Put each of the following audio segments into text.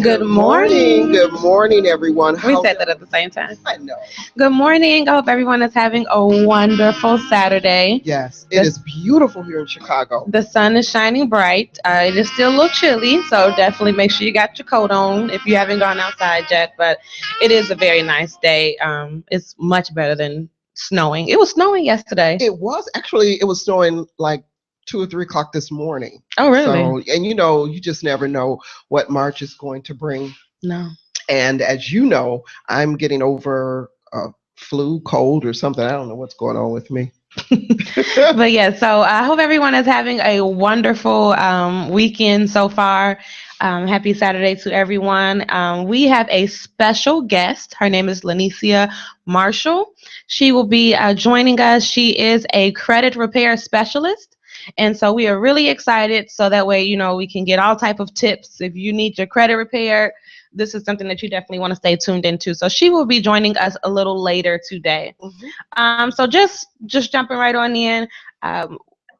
Good morning. Good morning, everyone. We said that at the same time. I know. Good morning. I hope everyone is having a wonderful Saturday. Yes, it is beautiful here in Chicago. The sun is shining bright. It is still a little chilly, so definitely make sure you got your coat on if you haven't gone outside yet. But it is a very nice day. It's much better than snowing. It was snowing yesterday. It was snowing like 2 or 3 o'clock this morning. Oh, really? So, and you just never know what March is going to bring. No. And as you know, I'm getting over a flu, cold, or something. I don't know what's going on with me. But yeah, so I hope everyone is having a wonderful weekend so far. Happy Saturday to everyone. We have a special guest. Her name is Lanicia Marshall. She will be joining us. She is a credit repair specialist. And so we are really excited. So that way, we can get all type of tips. If you need your credit repaired, this is something that you definitely want to stay tuned into. So she will be joining us a little later today. Mm-hmm. So just jumping right on in,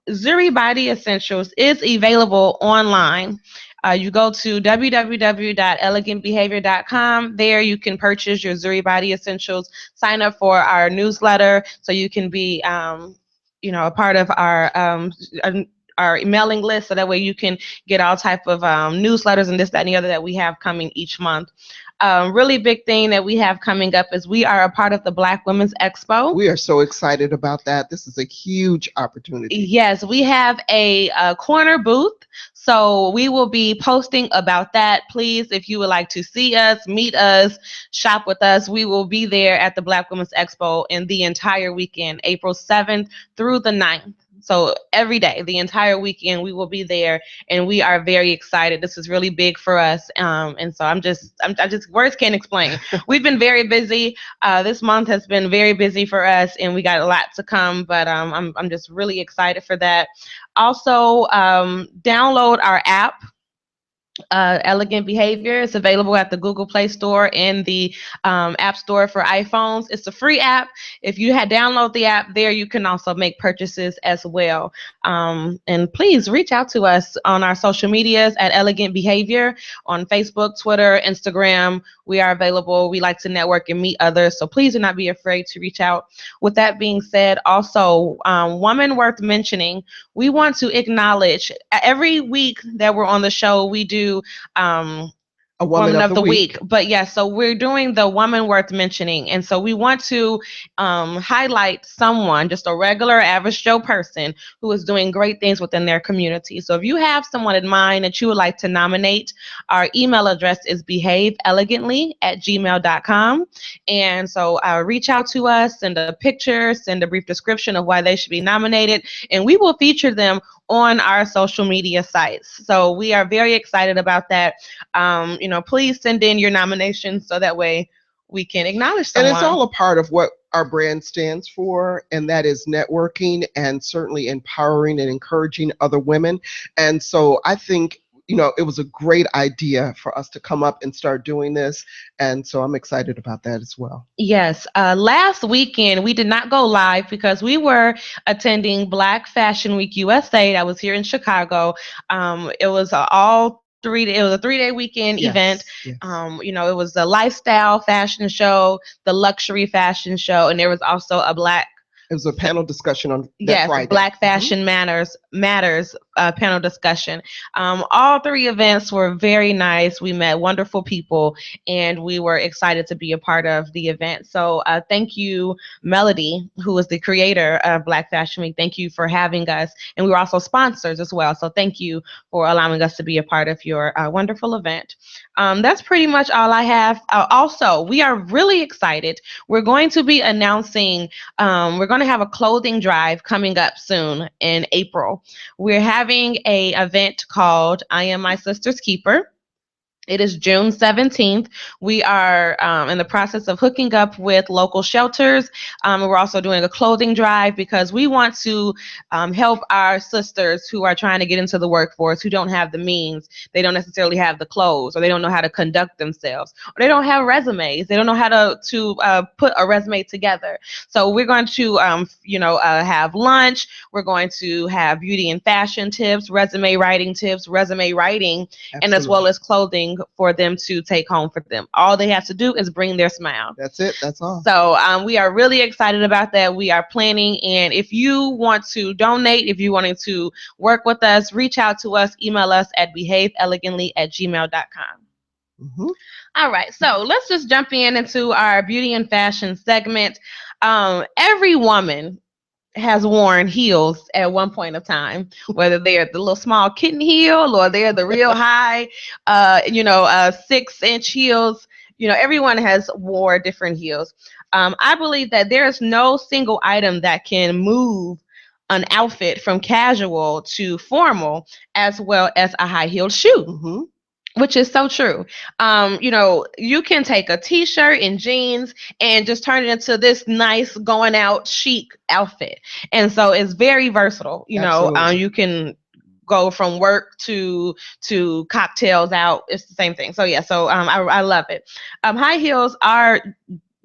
Zuri Body Essentials is available online. You go to www.elegantbehavior.com. There you can purchase your Zuri Body Essentials, sign up for our newsletter so you can be a part of our mailing list, so that way you can get all type of newsletters and this, that, and the other that we have coming each month. Really big thing that we have coming up is we are a part of the Black Women's Expo. We are so excited about that. This is a huge opportunity. Yes, we have a corner booth, so we will be posting about that. Please, if you would like to see us, meet us, shop with us, we will be there at the Black Women's Expo in the entire weekend, April 7th through the 9th. So every day, the entire weekend, we will be there, and we are very excited. This is really big for us, and so I'm just words can't explain. We've been very busy. This month has been very busy for us, and we got a lot to come. But I'm just really excited for that. Also, download our app. Elegant Behavior. It's available at the Google Play Store and the App Store for iPhones. It's a free app. If you download the app there, you can also make purchases as well. And please reach out to us on our social medias at Elegant Behavior on Facebook, Twitter, Instagram. We are available. We like to network and meet others, so please do not be afraid to reach out. With that being said, also, woman worth mentioning, we want to acknowledge every week that we're on the show, we do a woman of the week. But yeah, so we're doing the woman worth mentioning, and so we want to highlight someone, just a regular average Joe person who is doing great things within their community. So if you have someone in mind that you would like to nominate, our email address is behaveelegantly@gmail.com. And so reach out to us, send a picture, send a brief description of why they should be nominated, and we will feature them on our social media sites. So we are very excited about that. Please send in your nominations so that way we can acknowledge someone. And it's all a part of what our brand stands for, and that is networking and certainly empowering and encouraging other women. And so I think it was a great idea for us to come up and start doing this. And so I'm excited about that as well. Yes. Last weekend, we did not go live because we were attending Black Fashion Week USA. That was here in Chicago. It was it was a 3-day weekend event. Yes. It was the lifestyle fashion show, the luxury fashion show, and there was also it was a panel discussion on that Friday. Black Fashion Matters panel discussion. All 3 events were very nice. We met wonderful people, and we were excited to be a part of the event. So thank you, Melody, who is the creator of Black Fashion Week. Thank you for having us. And we were also sponsors as well. So thank you for allowing us to be a part of your wonderful event. That's pretty much all I have. Also, we are really excited. We're going to be announcing, we're going to have a clothing drive coming up soon in April. We're having a event called I Am My Sister's Keeper. It is June 17th. We are in the process of hooking up with local shelters. We're also doing a clothing drive because we want to help our sisters who are trying to get into the workforce, who don't have the means. They don't necessarily have the clothes, or they don't know how to conduct themselves, or they don't have resumes. They don't know how to put a resume together. So we're going to, have lunch. We're going to have beauty and fashion tips, resume writing tips, resume writing, and as well as clothing thing for them to take home for them. All they have to do is bring their smile. That's it. That's all. So we are really excited about that. We are planning. And if you want to donate, if you wanted to work with us, reach out to us, email us at behaveelegantly@gmail.com. Mm-hmm. All right, so let's just jump into our beauty and fashion segment. Every woman has worn heels at one point of time, whether they're the little small kitten heel or they're the real high, 6-inch heels. Everyone has wore different heels. I believe that there is no single item that can move an outfit from casual to formal as well as a high-heeled shoe. Mm-hmm. Which is so true. You can take a t-shirt and jeans and just turn it into this nice going out chic outfit. And so it's very versatile. You can go from work to cocktails out. It's the same thing. So yeah, I love it. High heels are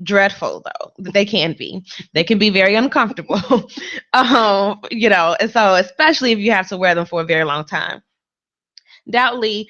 dreadful though. They can be very uncomfortable. And so especially if you have to wear them for a very long time. Doubtlessly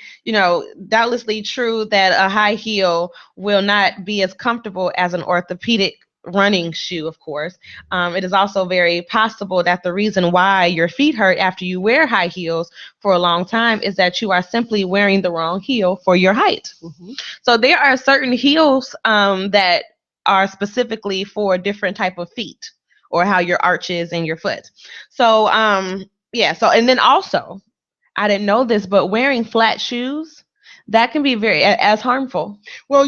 true that a high heel will not be as comfortable as an orthopedic running shoe, of course. It is also very possible that the reason why your feet hurt after you wear high heels for a long time is that you are simply wearing the wrong heel for your height. Mm-hmm. So there are certain heels that are specifically for different type of feet or how your arch is in your foot. So, and then also, I didn't know this, but wearing flat shoes, that can be very as harmful. Well,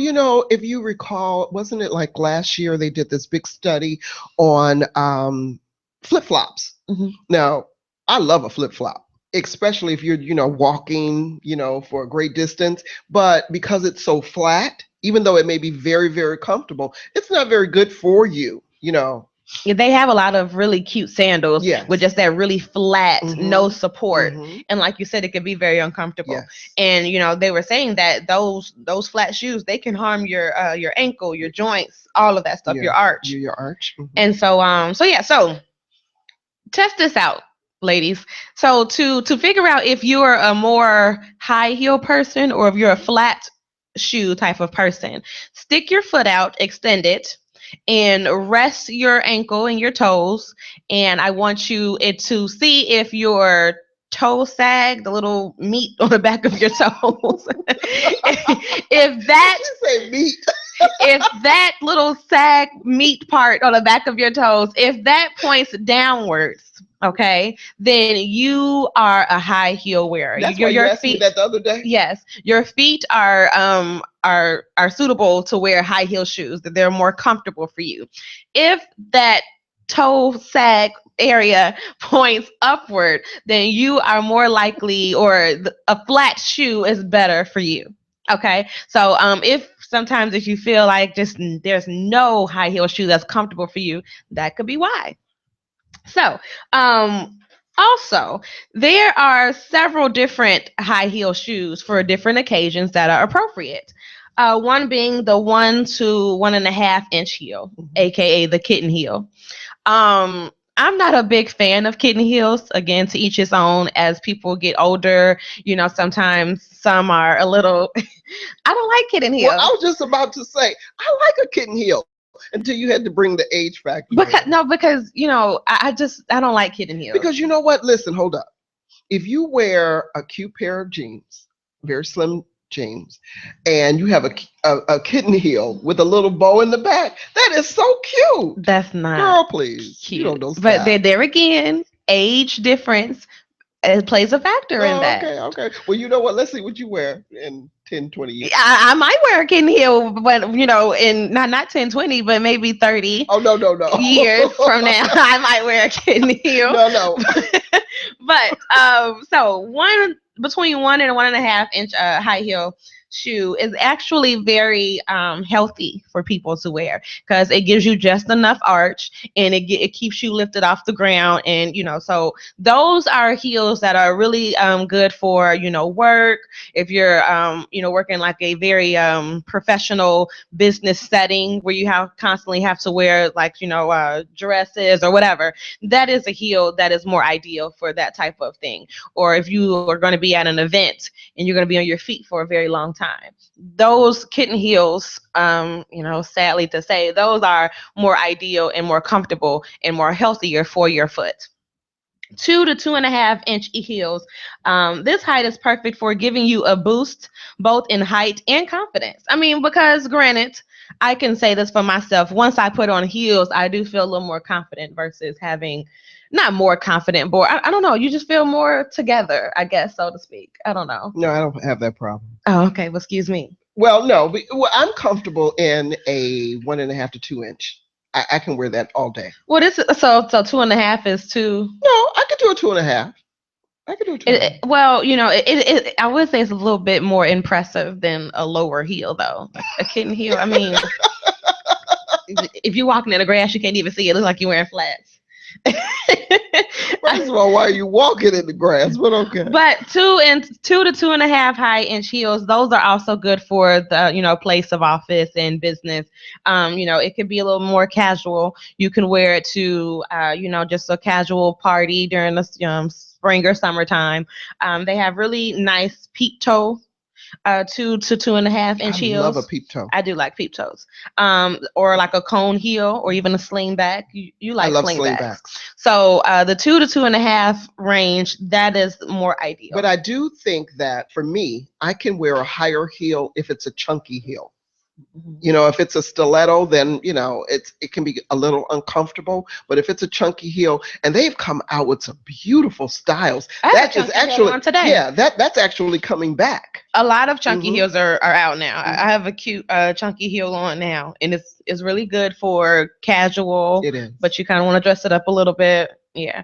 if you recall, wasn't it like last year they did this big study on flip-flops? Mm-hmm. Now, I love a flip-flop, especially if you're, walking, for a great distance. But because it's so flat, even though it may be very, very comfortable, it's not very good for you, They have a lot of really cute sandals with just that really flat, no support. Mm-hmm. And like you said, it can be very uncomfortable. Yes. And, they were saying that those flat shoes, they can harm your ankle, your joints, all of that stuff, your arch. Your arch. Mm-hmm. And so test this out, ladies. So to figure out if you're a more high heel person or if you're a flat shoe type of person, stick your foot out, extend it, and rest your ankle and your toes. And I want you to see if your toe sag, the little meat on the back of your toes, if that You say meat. if that little sag meat part on the back of your toes, if that points downwards, okay, then you are a high heel wearer. That's why you asked me that the other day. Yes, your feet are suitable to wear high heel shoes. That they're more comfortable for you. If that toe sag area points upward, then you are more likely, or a flat shoe is better for you. Okay, so if you feel like just there's no high heel shoe that's comfortable for you, that could be why. So, also, there are several different high heel shoes for different occasions that are appropriate. One being the 1 to 1.5 inch heel, aka the kitten heel. I'm not a big fan of kitten heels. Again, to each his own. As people get older, sometimes some are a little. I don't like kitten heels. Well, I was just about to say I like a kitten heel until you had to bring the age factor. Because I don't like kitten heels. Because you know what? Listen, hold up. If you wear a cute pair of jeans, very slim jeans, and you have a kitten heel with a little bow in the back, that is so cute. That's not, girl, please. Cute. You don't but there again, age difference, it plays a factor in that. Okay. Well, you know what? Let's see what you wear in 10, 20 years. I might wear a kitten heel, but in not 10, 20, but maybe 30. Oh, no. Years from now, I might wear a kitten heel. No. But so between 1 and 1.5 inch high heel shoe is actually very healthy for people to wear, because it gives you just enough arch and it keeps you lifted off the ground. And so those are heels that are really good for work. If you're working like a very professional business setting where you constantly have to wear like dresses or whatever, that is a heel that is more ideal for that type of thing. Or if you are going to be at an event and you're going to be on your feet for a very long time, time. Those kitten heels, sadly to say, those are more ideal and more comfortable and more healthier for your foot. 2 to 2.5 inch heels. This height is perfect for giving you a boost both in height and confidence. I mean, because granted, I can say this for myself. Once I put on heels, I do feel a little more confident versus having not more confident, but I don't know. You just feel more together, I guess, so to speak. I don't know. No, I don't have that problem. Oh, okay. Well, excuse me. Well, no, I'm comfortable in a 1.5 to 2 inch. I can wear that all day. Well, this is so 2.5 is two. No, I could do a 2.5. I could do a 2.5. Well, I would say it's a little bit more impressive than a lower heel, though. Like a kitten heel. I mean, if you're walking in the grass, you can't even see it. It looks like you're wearing flats. First of all, why are you walking in the grass? But okay. But 2 to 2.5 high inch heels, those are also good for the place of office and business. It could be a little more casual. You can wear it to just a casual party during the spring or summertime. They have really nice peep toe 2 to 2.5 inch heels. I love a peep toe. I do like peep toes. Or like a cone heel or even a sling back. You like slingbacks. So the 2 to 2.5 range, that is more ideal. But I do think that for me, I can wear a higher heel if it's a chunky heel. If it's a stiletto, then it can be a little uncomfortable. But if it's a chunky heel, and they've come out with some beautiful styles, that is actually today. Yeah, that's actually coming back. A lot of chunky heels are out now. I have a cute chunky heel on now, and it's really good for casual. It is, but you kind of want to dress it up a little bit. Yeah.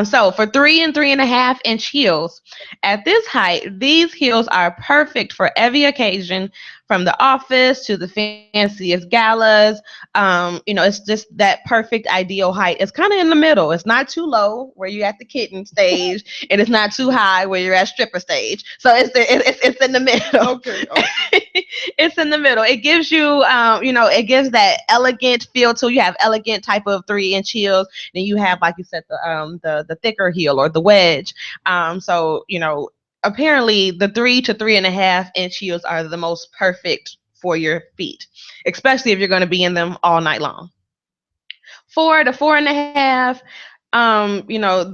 So for 3 and 3.5 inch heels, at this height, these heels are perfect for every occasion, from the office to the fanciest galas. It's just that perfect ideal height. It's kind of in the middle. It's not too low where you're at the kitten stage, and it's not too high where you're at stripper stage. So it's in the middle. Okay. It's in the middle. It gives you, it gives that elegant feel too. You have elegant type of 3-inch heels. Then you have, like you said, the thicker heel or the wedge. Apparently the 3 to 3.5 inch heels are the most perfect for your feet, especially if you're going to be in them all night long. 4 to 4.5.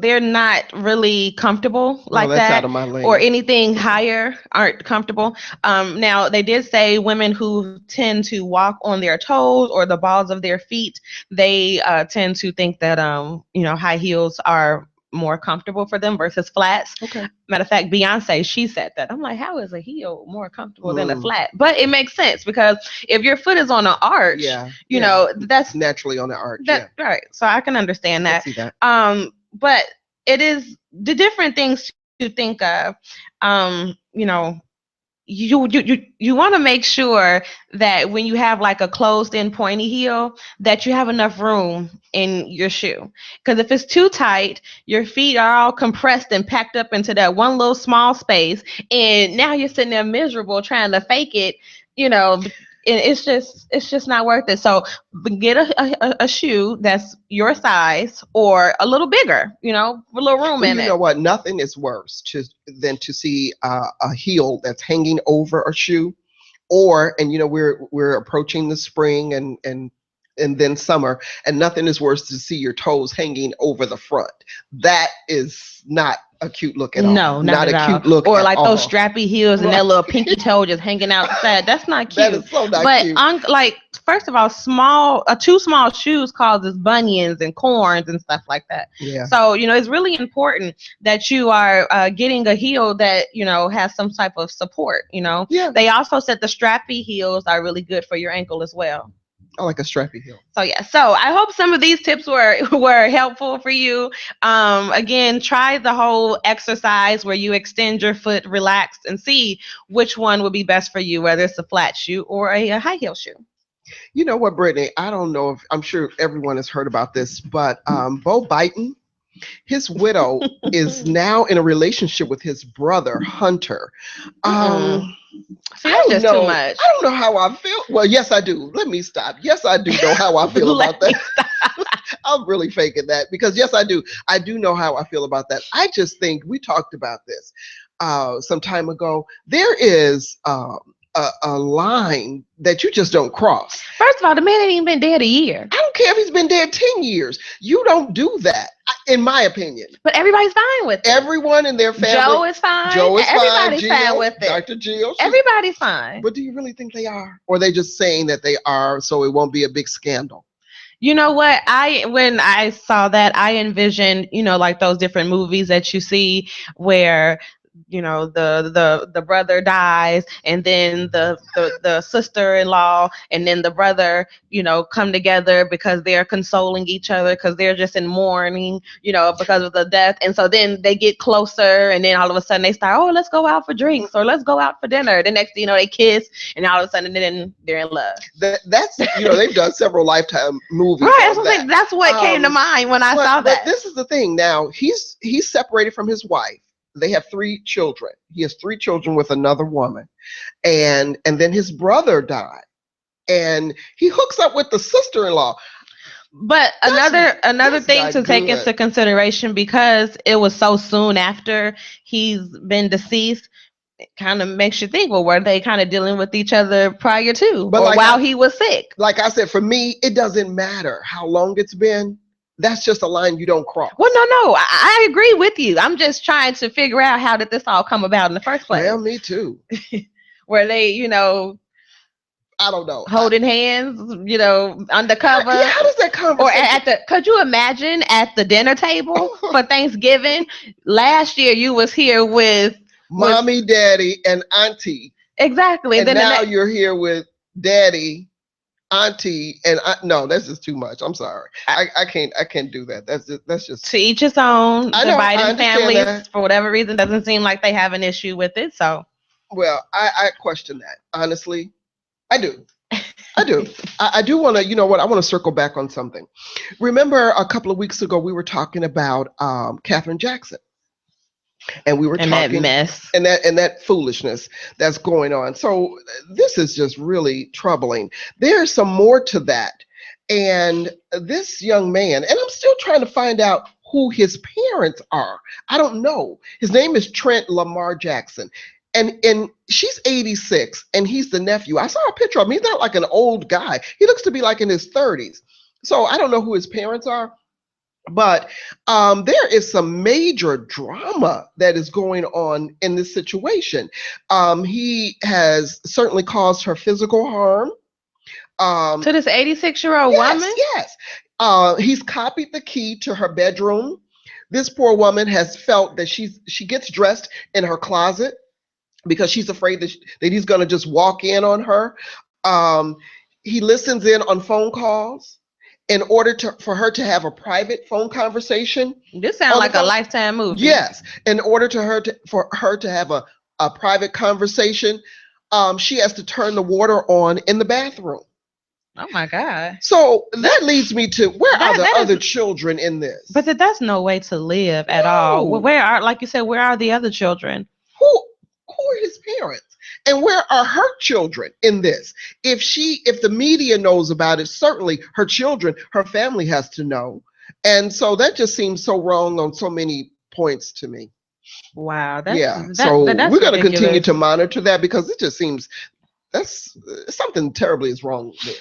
They're not really comfortable like that's that, out of my lane. Or anything higher aren't comfortable. Now they did say women who tend to walk on their toes or the balls of their feet, they tend to think that high heels are more comfortable for them versus flats. Okay. Matter of fact, Beyonce, she said that. I'm like, how is a heel more comfortable than a flat? But it makes sense, because if your foot is on an arch, that's naturally on the arch. Right. So I can understand that. I see that. But it is the different things to think of. You want to make sure that when you have like a closed-in pointy heel, that you have enough room in your shoe. Because if it's too tight, your feet are all compressed and packed up into that one little small space, and now you're sitting there miserable trying to fake it. And it's just not worth it. So get a shoe that's your size or a little bigger, with a little room in it. You know what? Nothing is worse than to see a heel that's hanging over a shoe, and we're approaching the spring and then summer, and nothing is worse to see your toes hanging over the front. That is not a cute look at all. No, not at a cute look. Or like those strappy heels and that little pinky toe just hanging outside. That's not cute. That is so not cute. But first of all, too small shoes causes bunions and corns and stuff like that. Yeah. So it's really important that you are getting a heel that has some type of support. Yeah. They also said the strappy heels are really good for your ankle as well. I like a strappy heel. So yeah, so I hope some of these tips were helpful for you. Again, try the whole exercise where you extend your foot relaxed and see which one would be best for you, whether it's a flat shoe or a high heel shoe. You know what, Brittany? I don't know I'm sure everyone has heard about this, but Bo Biden, his widow, is now in a relationship with his brother, Hunter. See, that's just too much. I don't know how I feel. Well, yes, I do. Let me stop. Yes, I do know how I feel about that. I'm really faking that, because yes, I do. I do know how I feel about that. I just think we talked about this some time ago. There is a line that you just don't cross. First of all, the man ain't even been dead a year. I don't care if he's been dead 10 years. You don't do that, in my opinion. But everybody's fine with it. Everyone in their family. Joe is fine. Everybody's fine with it. Dr. Jill. Everybody's fine. But do you really think they are? Or are they just saying that they are so it won't be a big scandal? You know what? When I saw that, I envisioned, like those different movies that you see where the brother dies, and then the sister-in-law and then the brother come together because they're consoling each other because they're just in mourning because of the death, and so then they get closer, and then all of a sudden they start, oh, let's go out for drinks or let's go out for dinner. The next thing you know, they kiss, and all of a sudden then they're in love. That's they've done several Lifetime movies, right? That's what came to mind when I saw that. But this is the thing. Now he's separated from his wife. They have 3 children. He has 3 children with another woman. And then his brother died. And he hooks up with the sister-in-law. But another thing to take into consideration, because it was so soon after he's been deceased, it kind of makes you think, well, were they kind of dealing with each other prior to, or while he was sick? Like I said, for me, it doesn't matter how long it's been. That's just a line you don't cross. Well, no, I agree with you. I'm just trying to figure out, how did this all come about in the first place? Well, me too. Were they, I don't know, holding hands, undercover? Yeah, how does that conversation? Or could you imagine at the dinner table for Thanksgiving last year? You was here with mommy, daddy, and auntie. Exactly. And then now you're here with daddy, auntie, and no, that's just too much. I'm sorry. I can't do that. That's just to each his own. Dividing families that. For whatever reason doesn't seem like they have an issue with it. So, well, I question that, honestly. I do. I do want to. You know what? I want to circle back on something. Remember a couple of weeks ago we were talking about Katherine Jackson. And we were talking that mess and that foolishness that's going on. So this is just really troubling. There's some more to that. And this young man, and I'm still trying to find out who his parents are. I don't know. His name is Trent Lamar Jackson. And she's 86 and he's the nephew. I saw a picture of him. He's not like an old guy. He looks to be like in his 30s. So I don't know who his parents are. But there is some major drama that is going on in this situation. He has certainly caused her physical harm. To this 86-year-old woman? Yes. He's copied the key to her bedroom. This poor woman has felt that she gets dressed in her closet because she's afraid that he's going to just walk in on her. He listens in on phone calls in order for her to have a private phone conversation. This sounds like a Lifetime movie. Yes. In order for her to have a private conversation, she has to turn the water on in the bathroom. Oh my God. So that leads me to where are the other children in this? But that's no way to live at all. Where are, like you said, where are the other children? Who are his parents? And where are her children in this? If the media knows about it, certainly her children, her family has to know. And so that just seems so wrong on so many points to me. Wow. So we're going to continue to monitor that because it just seems that's something terribly is wrong there.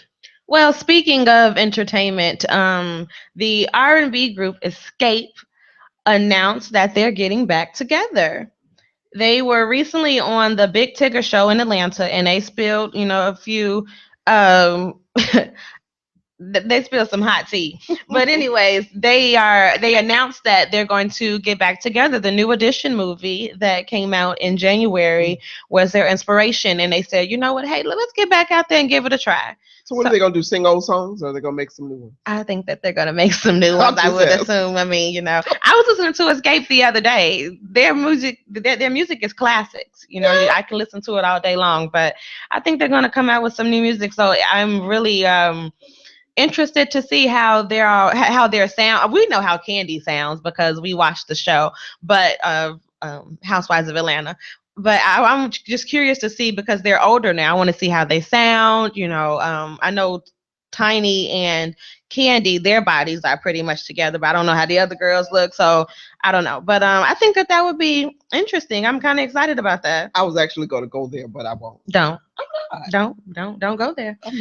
Well, speaking of entertainment, the R&B group Escape announced that they're getting back together. They were recently on the Big Tigger show in Atlanta, and they spilled, a few, they spilled some hot tea. But anyways, they announced that they're going to get back together. The New Edition movie that came out in January was their inspiration, and they said, you know what, hey, let's get back out there and give it a try. So what are they going to do, sing old songs, or are they going to make some new ones? I think that they're going to make some new ones, I would assume. I mean, I was listening to Escape the other day. Their music is classics. I can listen to it all day long, but I think they're going to come out with some new music. So I'm really interested to see how their sound. We know how Candy sounds because we watched the show, but Housewives of Atlanta. But I'm just curious to see because they're older now. I want to see how they sound. I know Tiny and Candy, their bodies are pretty much together, but I don't know how the other girls look, so I don't know. But I think that would be interesting. I'm kind of excited about that. I was actually going to go there, but I won't. Don't. I'm not. Don't go there. I'm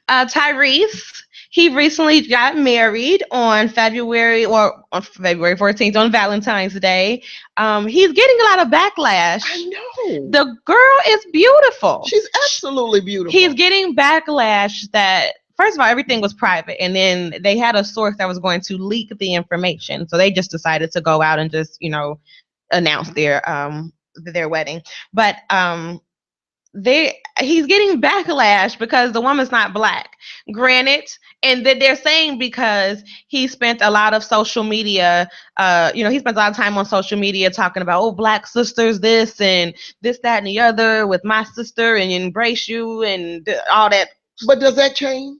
not. Tyrese, he recently got married on February 14th on Valentine's Day. He's getting a lot of backlash. I know. The girl is beautiful. She's absolutely beautiful. He's getting backlash that, first of all, everything was private, and then they had a source that was going to leak the information. So they just decided to go out and just, announce their wedding. But he's getting backlash because the woman's not black. Granted, and that they're saying because he spent a lot of social media, he spent a lot of time on social media talking about, black sisters, this and this, that, and the other with my sister, and embrace you and all that. But does that change?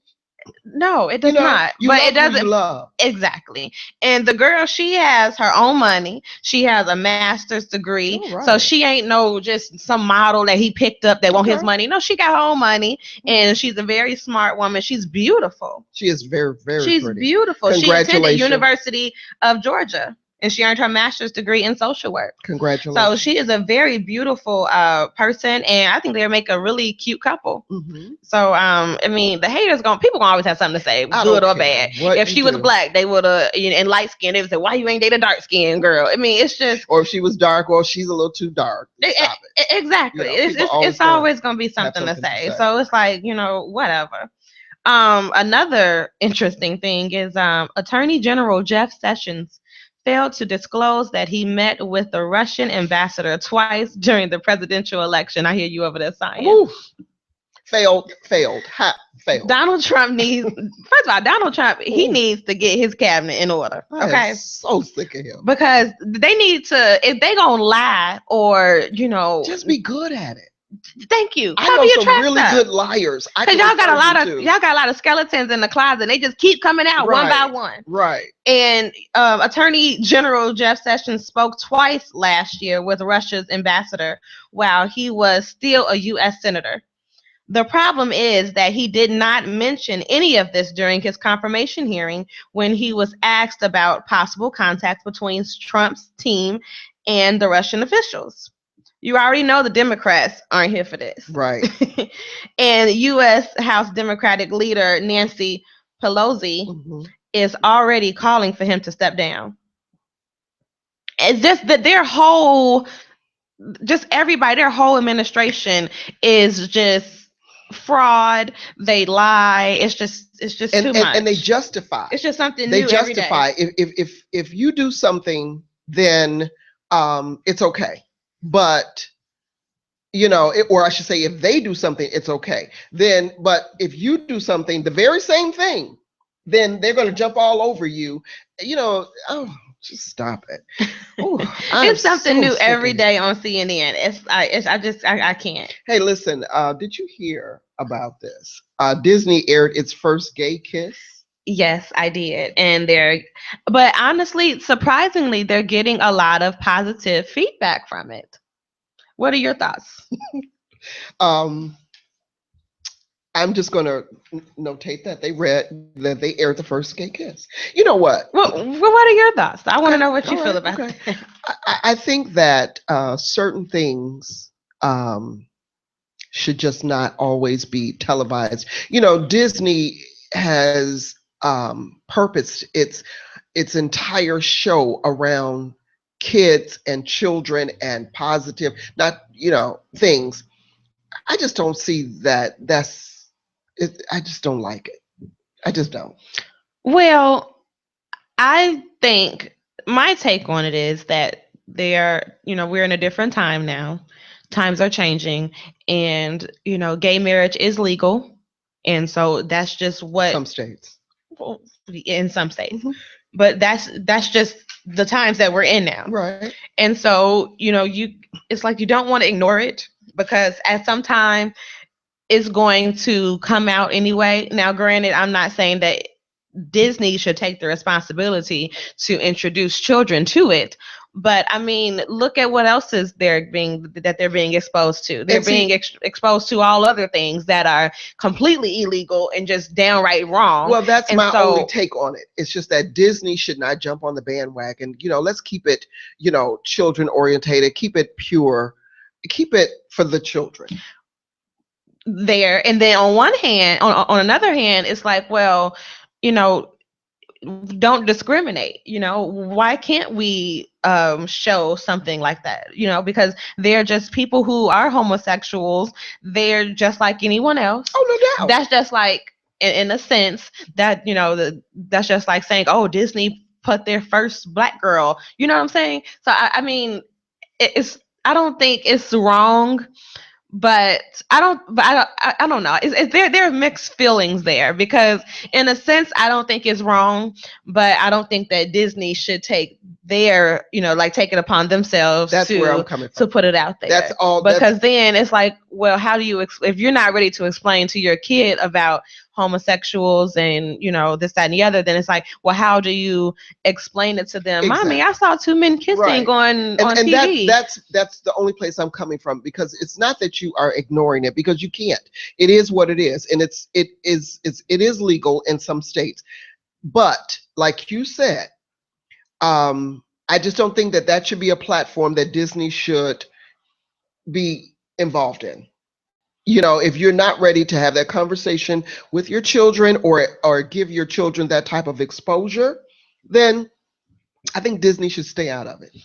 No, it does not. But it doesn't. Love. Exactly. And the girl, she has her own money. She has a master's degree. Oh, right. So she ain't just some model that he picked up that want his money. No, she got her own money, and she's a very smart woman. She's beautiful. She is very, very She's pretty. Beautiful. She attended University of Georgia. And she earned her master's degree in social work. Congratulations. So she is a very beautiful person, and I think they'll make a really cute couple. Mm-hmm. So, the haters people gonna always have something to say, good or bad. If she was black, they would have, and light skinned, they would say, why you ain't date a dark skinned girl? It's just. Or if she was dark, or she's a little too dark. Stop it. Exactly. It's always gonna be something to say. So it's like, whatever. Another interesting thing is Attorney General Jeff Sessions failed to disclose that he met with the Russian ambassador twice during the presidential election. I hear you over there sighing. Ooh. Failed. Donald Trump needs, first of all, he needs to get his cabinet in order. Okay. I'm so sick of him. Because they need to, if they gonna lie or, just be good at it. Thank you. I know some really good liars. Because y'all got a lot of skeletons in the closet, and they just keep coming out one by one. Right. And Attorney General Jeff Sessions spoke twice last year with Russia's ambassador while he was still a U.S. senator. The problem is that he did not mention any of this during his confirmation hearing when he was asked about possible contacts between Trump's team and the Russian officials. You already know the Democrats aren't here for this. Right. And U.S. House Democratic leader Nancy Pelosi is already calling for him to step down. It's just that their whole administration is just fraud. They lie. It's just too much. And they justify. It's just something they new justify. every day. If you do something, then it's okay. But or I should say, if they do something, it's okay. But if you do something, the very same thing, then they're going to jump all over you. Just stop it. Ooh, it's something new every day on CNN. I can't. Hey, listen, did you hear about this? Disney aired its first gay kiss. Yes, I did. But honestly, surprisingly, they're getting a lot of positive feedback from it. What are your thoughts? I'm just going to notate that they aired the first gay kiss. You know what? Well, what are your thoughts? I want to know what you feel about it. I think that certain things should just not always be televised. Disney has purposed its entire show around kids and children and positive, things. I just don't see that. I just don't like it. I just don't. Well, I think my take on it is that we're in a different time now. Times are changing, and gay marriage is legal, and so that's just what some states. Well, in some states, but that's just the times that we're in now. Right. And so it's like you don't want to ignore it because at some time it's going to come out anyway. Now, granted, I'm not saying that Disney should take the responsibility to introduce children to it, But I mean, look at what else is they're being exposed to. They're And see, being exposed to all other things that are completely illegal and just downright wrong. well, that's And my only so, take on it. It's just that Disney should not jump on the bandwagon. Let's keep it, children orientated, keep it pure, keep it for the children. there, and then on one hand, on another hand, it's like, well, you know, don't discriminate. Why can't we show something like that? Because they're just people who are homosexuals. They're just like anyone else. Oh, no doubt. That's just like, in a sense, that that's just like saying, oh, Disney put their first black girl. You know what I'm saying? So I mean, I don't think it's wrong, but I don't know. There are mixed feelings there, because in a sense I don't think it's wrong, but I don't think that Disney should take take it upon themselves That's where I'm coming from. to put it out there. That's all. Because then it's like, well, how do you if you're not ready to explain to your kid about homosexuals and this, that, and the other, then it's like, well, how do you explain it to them? Exactly. Mommy, I saw two men kissing Right. on and TV. that's the only place I'm coming from, because it's not that you are ignoring it, because you can't. It is what it is, and it is legal in some states. But like you said, I just don't think that should be a platform that Disney should be involved in. If you're not ready to have that conversation with your children, or give your children that type of exposure, then I think Disney should stay out of it.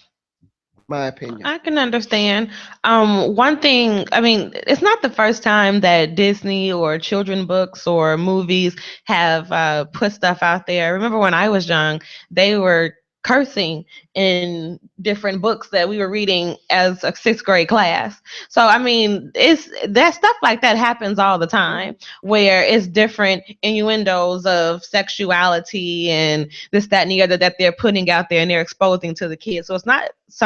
My opinion. I can understand. One thing, I mean, it's not the first time that Disney or children books or movies have put stuff out there. I remember when I was young, they were cursing in different books that we were reading as a sixth grade class. So I mean, it's that stuff like that happens all the time, where it's different innuendos of sexuality and this, that, and the other that they're putting out there and they're exposing to the kids. So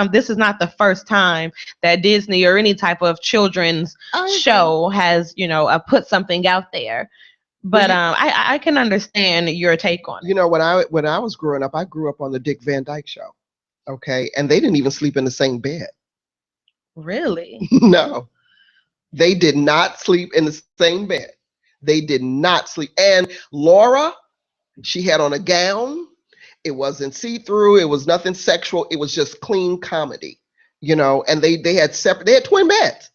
this is not the first time that Disney or any type of children's show has put something out there. But I can understand your take on it. When I was growing up, I grew up on the Dick Van Dyke Show. Okay, and they didn't even sleep in the same bed. Really? No, they did not sleep in the same bed. They did not sleep. And Laura, she had on a gown. It wasn't see-through. It was nothing sexual. It was just clean comedy. And they had twin beds.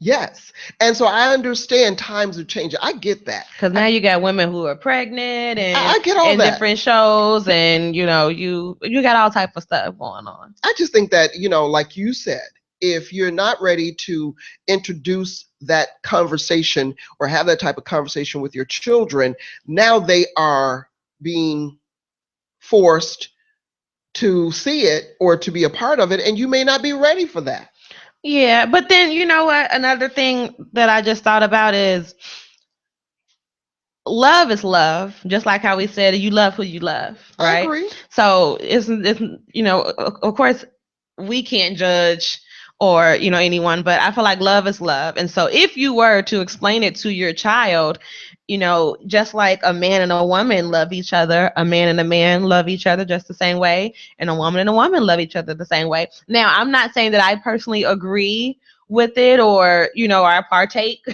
Yes. And so I understand times are changing. I get that. Because now you got women who are pregnant and I get all in that. Different shows, and you got all type of stuff going on. I just think that, like you said, if you're not ready to introduce that conversation or have that type of conversation with your children, now they are being forced to see it or to be a part of it, and you may not be ready for that. Yeah, but then you know what? Another thing that I just thought about is love is love. Just like how we said, you love who you love, right? I agree. So it's of course, we can't judge or anyone, but I feel like love is love. And so if you were to explain it to your child, just like a man and a woman love each other, a man and a man love each other just the same way, and a woman love each other the same way. Now, I'm not saying that I personally agree with it or I partake.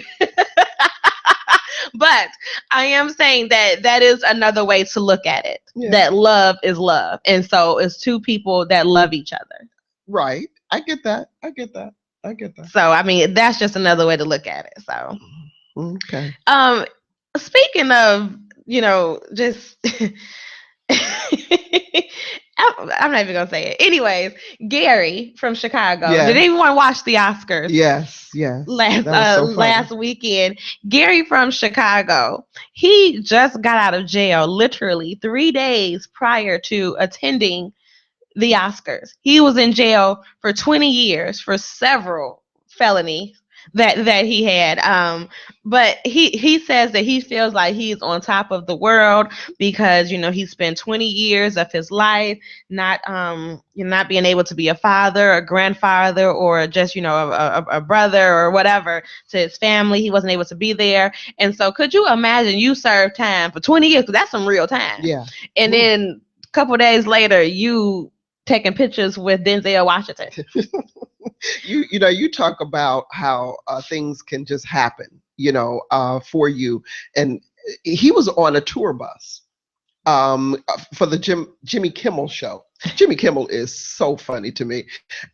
But I am saying that is another way to look at it. Yeah. That love is love. And so it's two people that love each other. Right. I get that. So, I mean, that's just another way to look at it. So, okay. Speaking of, just I'm not even gonna say it. Anyways, Gary from Chicago. Yes. Did anyone watch the Oscars? Yes. Last weekend. Gary from Chicago. He just got out of jail literally 3 days prior to attending the Oscars. He was in jail for 20 years for several felonies that he had. But he says that he feels like he's on top of the world because he spent 20 years of his life not being able to be a father, a grandfather, or just a brother or whatever to his family. He wasn't able to be there. And so could you imagine you serve time for 20 years, because that's some real time. Yeah. And then a couple of days later you taking pictures with Denzel Washington. You talk about how things can just happen, for you. And he was on a tour bus for the Jimmy Kimmel show. Jimmy Kimmel is so funny to me.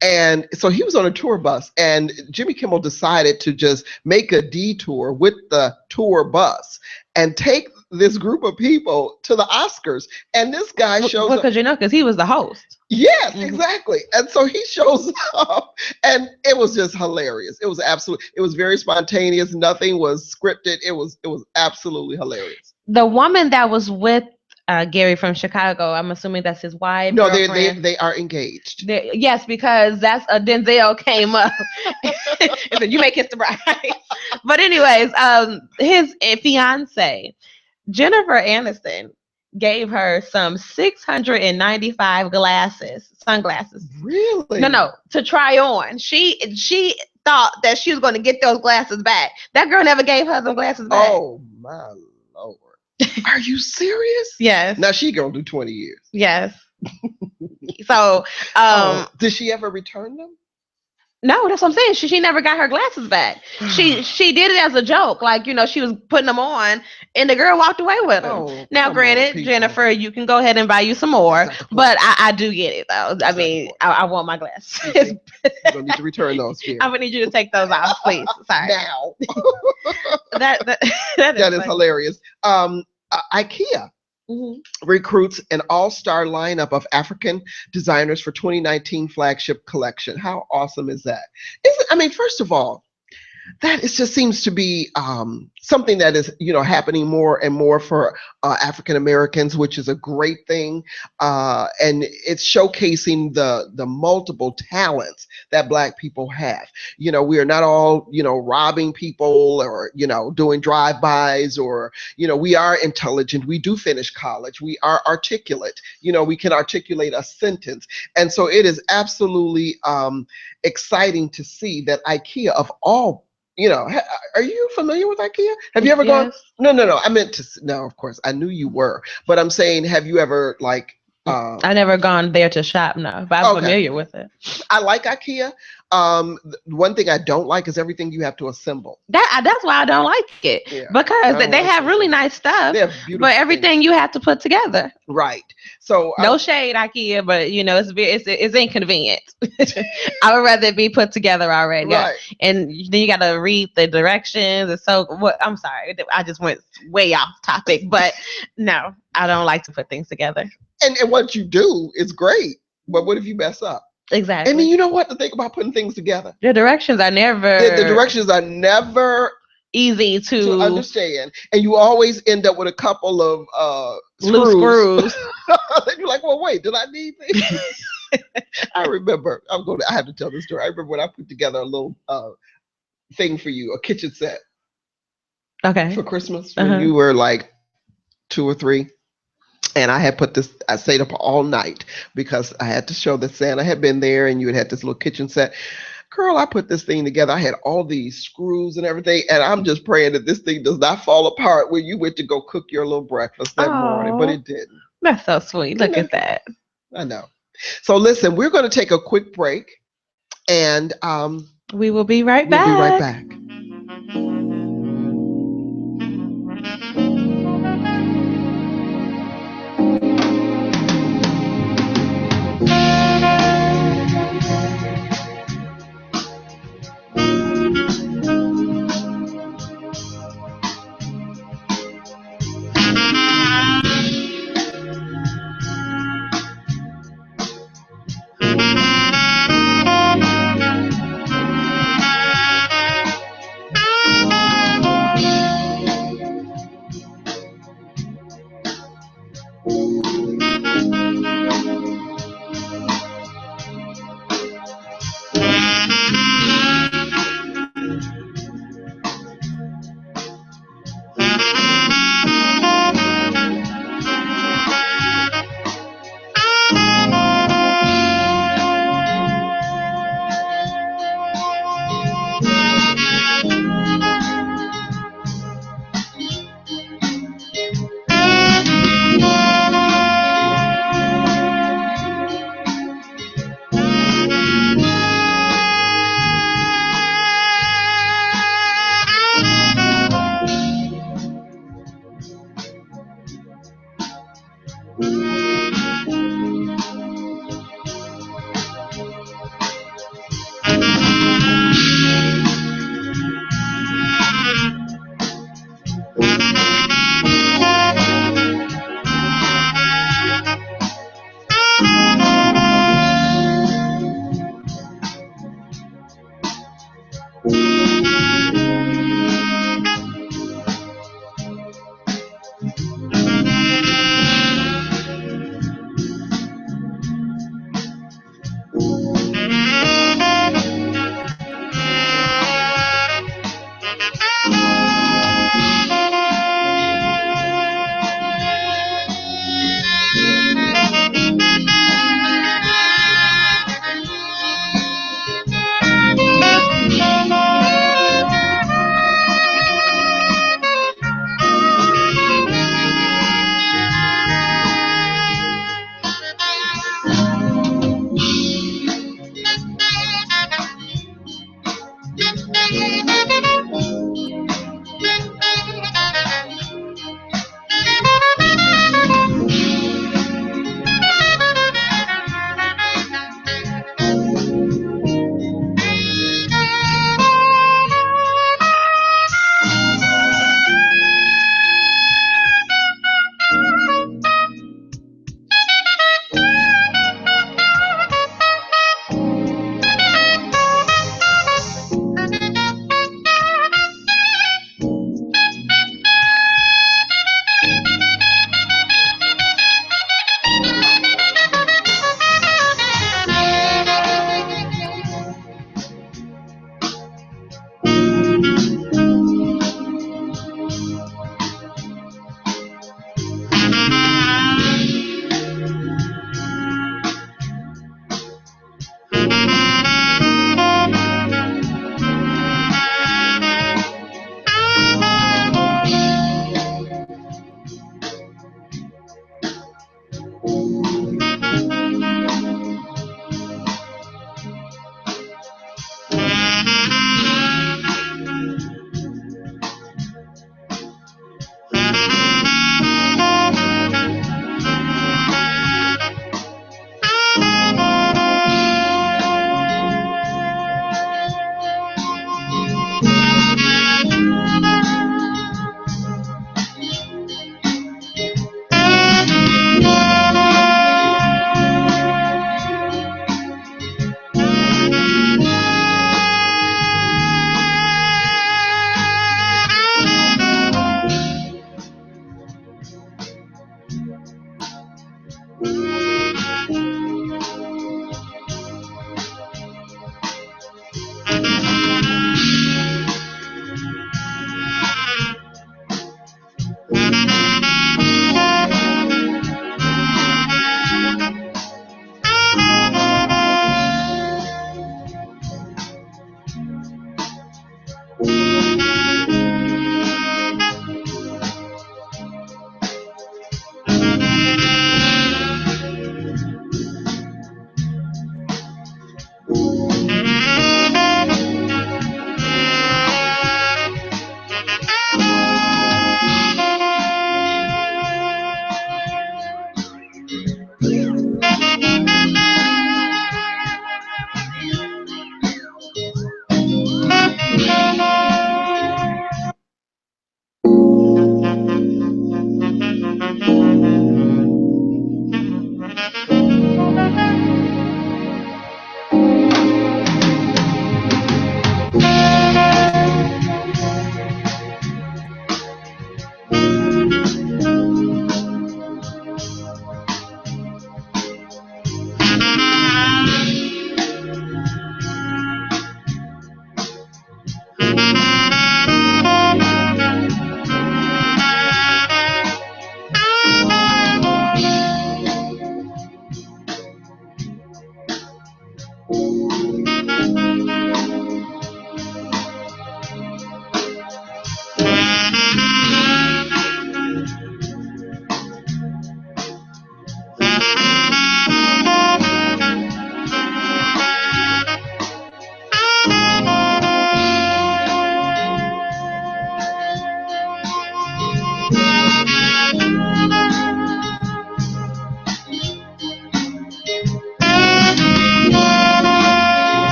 And so he was on a tour bus, and Jimmy Kimmel decided to just make a detour with the tour bus and take this group of people to the Oscars. And this guy shows up. Because he was the host. Yes, exactly. And so he shows up, and it was just hilarious. It was very spontaneous. Nothing was scripted. It was absolutely hilarious. The woman that was with Gary from Chicago, I'm assuming that's his wife. No, they are engaged. Yes, because that's Denzel came up and said, "You make kiss the bride." But anyways, his fiance, Jennifer Aniston, gave her some 695 sunglasses. Really? No, to try on. She thought that she was going to get those glasses back. That girl never gave her some glasses back. Oh my Lord. Are you serious? Yes. Now she gonna do 20 years. Yes. So, did she ever return them? No, that's what I'm saying. She never got her glasses back. She did it as a joke, like, she was putting them on, and the girl walked away with them. Oh, now, granted, Jennifer, you can go ahead and buy you some more, but I do get it though. I mean, I want my glasses. You're gonna need to return those here. I'm gonna need you to take those off, please. Sorry. Now. that is hilarious. IKEA recruits an all-star lineup of African designers for 2019 flagship collection. How awesome is that? First of all, that just seems to be something that is, happening more and more for African Americans, which is a great thing. And it's showcasing the multiple talents that Black people have. We are not all, robbing people or, doing drive-bys, or, we are intelligent. We do finish college. We are articulate. We can articulate a sentence. And so it is absolutely exciting to see that IKEA, of all, are you familiar with IKEA? Have you ever gone? No. I meant to. No, of course. I knew you were. But I'm saying, have you ever I never gone there to shop, no, but I'm familiar with it. I like IKEA. One thing I don't like is everything you have to assemble. That's why I don't like it, because they have really nice stuff, but everything you have to put together. Right. So no shade, IKEA, but it's inconvenient. I would rather it be put together already. Right. And then you got to read the directions. And so, I'm sorry, I just went way off topic, but no, I don't like to put things together. And what you do is great, but what if you mess up? Exactly. And then you know what to think about putting things together. The directions are never. The directions are never easy to understand, and you always end up with a couple of loose screws. And you're like, well, wait, did I need these? I remember. I have to tell this story. I remember when I put together a little thing for you, a kitchen set. Okay. For Christmas, when you were like 2 or 3. And I had I stayed up all night because I had to show that Santa had been there, and you had this little kitchen set. Girl, I put this thing together. I had all these screws and everything, and I'm just praying that this thing does not fall apart when you went to go cook your little breakfast that morning, but it didn't. That's so sweet. Look at that. I know. So listen, we're going to take a quick break, and we will be right back. We'll be right back.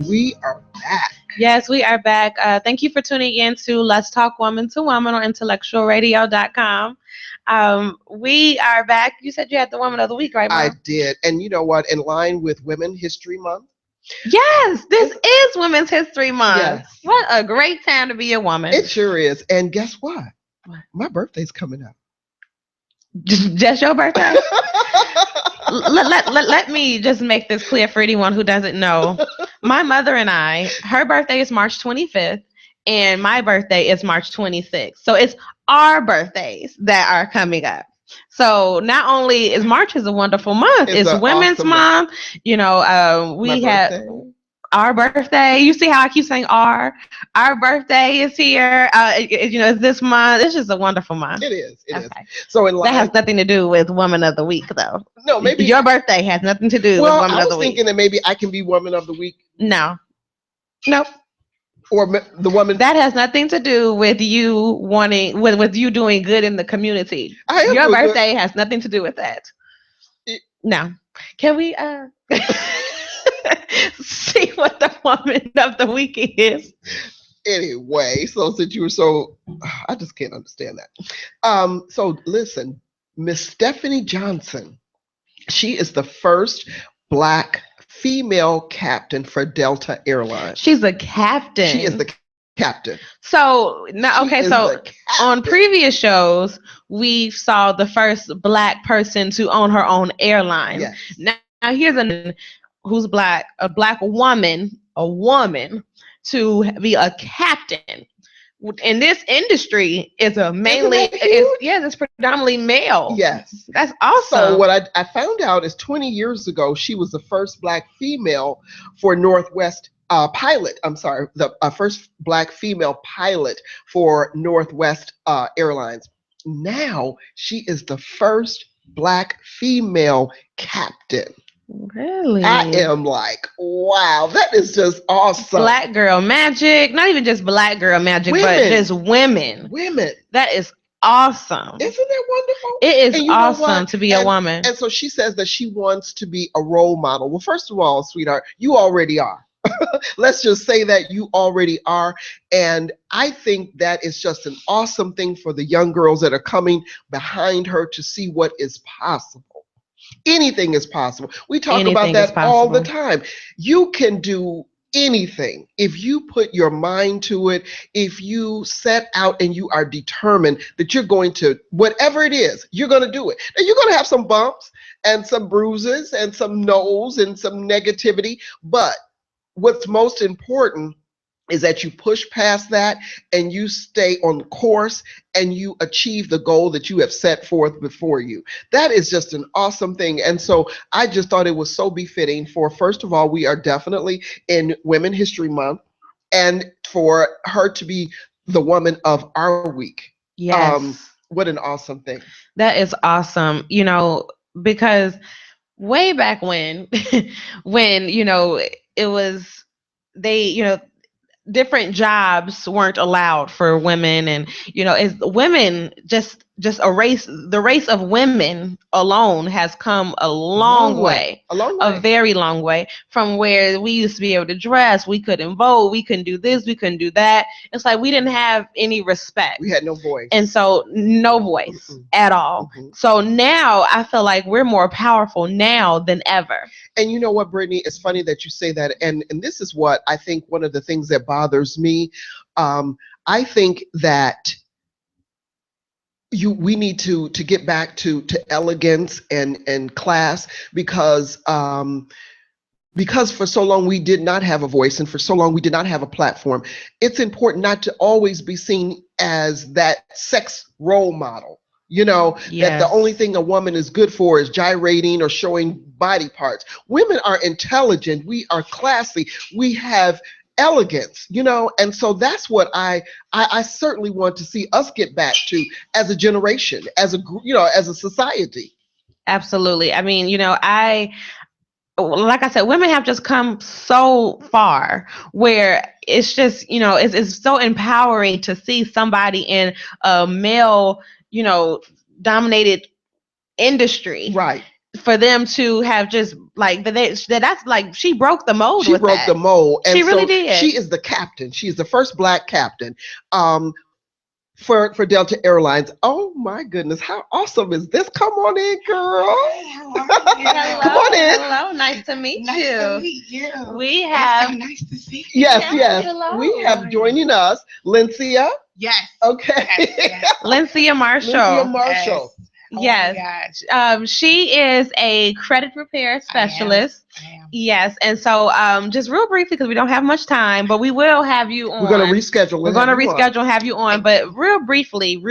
we are back. Yes, we are back. Thank you for tuning in to Let's Talk Woman to Woman on IntellectualRadio.com. We are back. You said you had the Woman of the Week, right, Mom? I did. And you know what? In line with Women History Month. Yes, this is Women's History Month. Yes. What a great time to be a woman. It sure is. And guess what? My birthday's coming up. Just your birthday? Let me just make this clear for anyone who doesn't know. My mother and I, her birthday is March 25th, and my birthday is March 26th. So it's our birthdays that are coming up. So not only is March is a wonderful month, it's Women's awesome Month. You know, we have our birthday. You see how I keep saying our birthday is here. You know, it's this month. It's just a wonderful month. It is. It is. So in line, that has nothing to do with Woman of the Week, though. No, maybe your birthday has nothing to do with Woman of the Week. Well, I was thinking that maybe I can be Woman of the Week. No. Nope. Or the woman that has nothing to do with you wanting with you doing good in the community. Your birthday has nothing to do with that. No. Can we see what the Woman of the Week is? Anyway, so since you were so, I just can't understand that. So listen, Miss Stephanie Johnson, she is the first Black female captain for Delta Airlines. She's a captain. She is the captain. So now, okay, so on previous shows, we saw the first Black person to own her own airline. Yes. Now here's who's Black, a Black woman, to be a captain. In this industry, it's it's predominantly male. Yes, that's awesome. So what I found out is 20 years ago, she was the first Black female for Northwest pilot. I'm sorry, the first Black female pilot for Northwest Airlines. Now she is the first Black female captain. Really? I am like, wow, that is just awesome. Black girl magic. Not even just Black girl magic, but just women. Women. That is awesome. Isn't that wonderful? It is awesome to be a woman. And so she says that she wants to be a role model. Well, first of all, sweetheart, you already are. Let's just say that you already are. And I think that is just an awesome thing for the young girls that are coming behind her to see what is possible. Anything is possible. We talk about that all the time. You can do anything if you put your mind to it, if you set out and you are determined that you're going to, whatever it is, you're going to do it. Now, you're going to have some bumps and some bruises and some no's and some negativity, but what's most important is that you push past that and you stay on course and you achieve the goal that you have set forth before you. That is just an awesome thing. And so I just thought it was so befitting for, first of all, we are definitely in Women History Month, and for her to be the woman of our week. Yes. What an awesome thing. That is awesome. You know, because way back when, it was, different jobs weren't allowed for women, and as women, just the race of women alone has come a long way, a very long way from where we used to be able to dress. We couldn't vote, we couldn't do this, we couldn't do that. It's like we didn't have any respect. We had no voice. And so no voice at all. So now I feel like we're more powerful now than ever. And you know what, Brittany, it's funny that you say that. And this is what I think one of the things that bothers me. I think that we need to get back to elegance and class, because for so long we did not have a voice, and for so long we did not have a platform. It's important not to always be seen as that sex role model. That the only thing a woman is good for is gyrating or showing body parts. Women are intelligent. We are classy. We have elegance, and so that's what I certainly want to see us get back to as a generation, as a as a society. Absolutely. I mean, like I said, women have just come so far where it's just, it's so empowering to see somebody in a male, dominated industry. Right. for them to have just like that's like she broke the mold. She broke the mold, and she really so did. she is the captain. She's the first Black captain. For Delta Airlines. Oh my goodness, how awesome is this? Come on in, girl. Hello, come on in. Hello, nice to meet Nice you. to meet you. We have Nice to see you. Yes. Hello. We have joining us Lyncia. Yes. Okay. Yes. Lyncia Marshall. Lyncia Marshall. Yes. Oh my gosh. She is a credit repair specialist. I am. Yes, and so just real briefly, because we don't have much time, but we will have you on. We're going to reschedule. We're going to reschedule and have you on, but real briefly,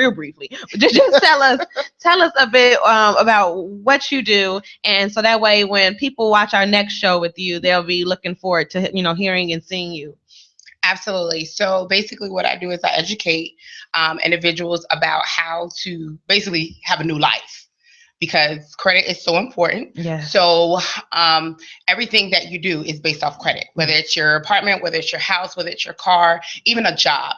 just tell us a bit about what you do, and so that way when people watch our next show with you, they'll be looking forward to hearing and seeing you. Absolutely. So basically what I do is I educate individuals about how to basically have a new life, because credit is so important. Yes. So everything that you do is based off credit, whether it's your apartment, whether it's your house, whether it's your car, even a job.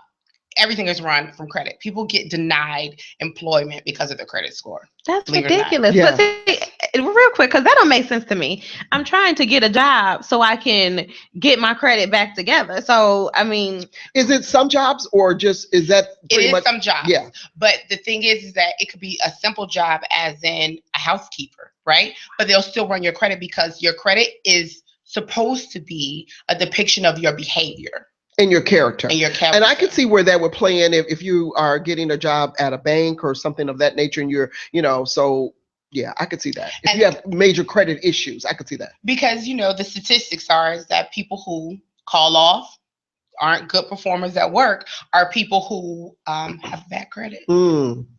Everything is run from credit. People get denied employment because of their credit score. That's ridiculous. Yeah. But see, real quick, because that don't make sense to me. I'm trying to get a job so I can get my credit back together. So, I mean, is it some jobs or just is that pretty much some jobs? Yeah. But the thing is that it could be a simple job, as in a housekeeper, right? But they'll still run your credit because your credit is supposed to be a depiction of your behavior. In your character. And I can see where that would play in if you are getting a job at a bank or something of that nature, and you're, so yeah, I could see that. If you have major credit issues, I could see that. Because, the statistics are is that people who call off, aren't good performers at work, are people who have bad credit.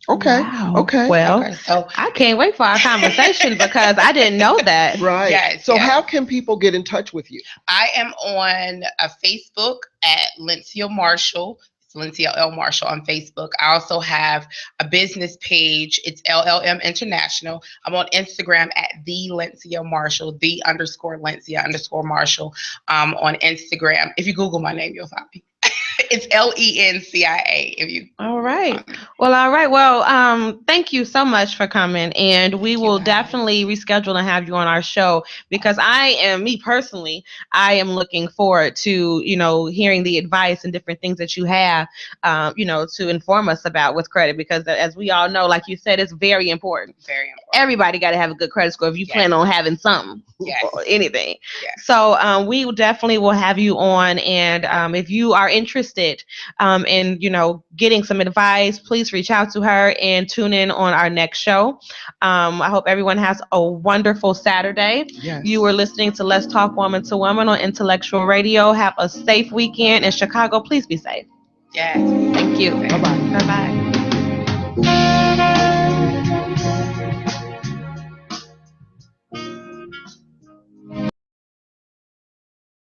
Okay. Wow. Okay. Well, Okay, so I can't wait for our conversation because I didn't know that. Right. Yes, so yes. How can people get in touch with you? I am on Facebook at Lyncia Marshall. It's Lyncia L. Marshall on Facebook. I also have a business page. It's LLM International. I'm on Instagram at the Lyncia Marshall, _Lyncia _Marshall on Instagram. If you Google my name, you'll find me. It's LENCIA. If you. All right. Well, thank you so much for coming, and we will definitely reschedule and have you on our show because I am looking forward to, hearing the advice and different things that you have, to inform us about with credit, because as we all know, like you said, it's very important. Very important. Everybody got to have a good credit score if you plan on having something or anything. Yes. So we definitely will have you on, and if you are interested in getting some advice, please reach out to her and tune in on our next show. I hope everyone has a wonderful Saturday. Yes. You were listening to Let's Talk Woman to Woman on Intellectual Radio. Have a safe weekend in Chicago. Please be safe. Yes. Thank you. Bye-bye. Bye-bye.